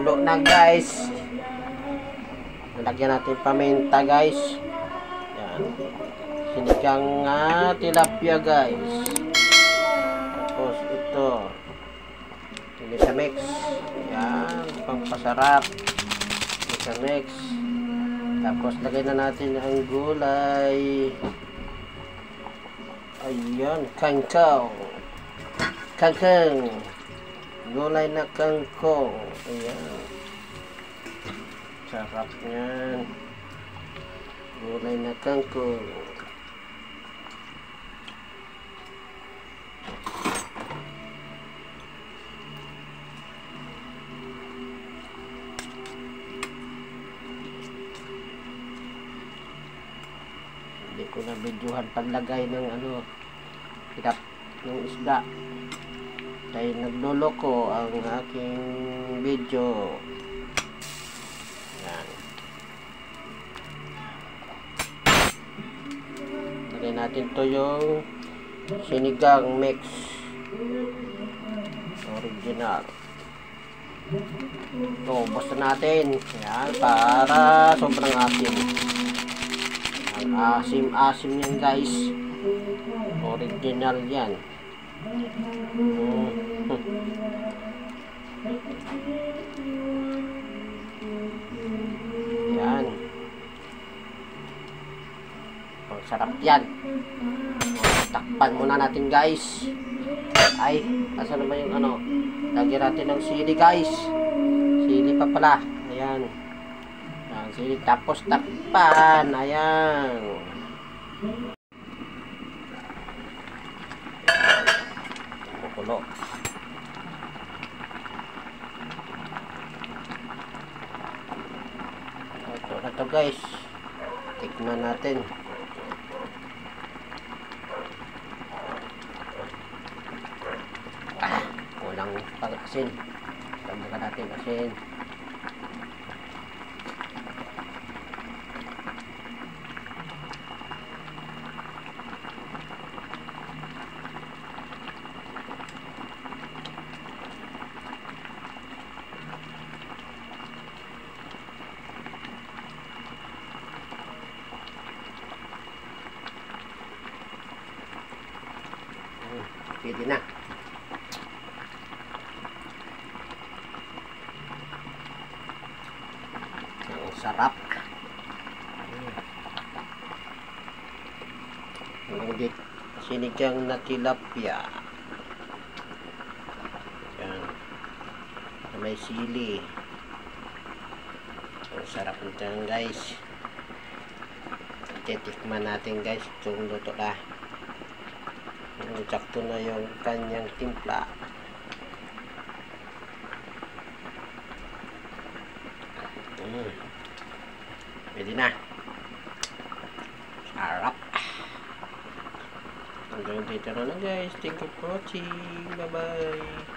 Kumukulo na guys. Lagyan natin paminta guys. Yan. Sinigang tilapia guys. Tapos ito. Mix. Yan. Pampasarap. Mix. Tapos lagay na natin ang gulay. Ayan. Kangkong. Gulay na kangkong. Ayan. Sarap yan. Gulay na kangkong. Hindi ko na videohan paglagay ng hirap ng isda. Dahil nagloloko ang aking video. Yan. Lagay natin to yung sinigang mix. Original. Ito, basta natin. Yan, para sobrang asim. Ang asim-asim yan guys. Original yan. Yan. Ang sarap yan. Takpan muna natin guys. Ay, nasa naman yung lagyan natin ng sili guys. Sili pa pala. Ayan. Yan, sili. Tapos takpan. Ayan. Kulo. Ito na to guys. Tikman natin. Walang pag-asin. Tambakan natin asin. Pwede na. Ang sarap. Sinigang na tilapia. Yan. May sili. Ang sarap nito guys. Titikman natin guys kung luto na. Sakto na yung kanyang timpla. Pwede na. Sarap. Hanggang dito na lang guys. Thank you for watching. Bye bye.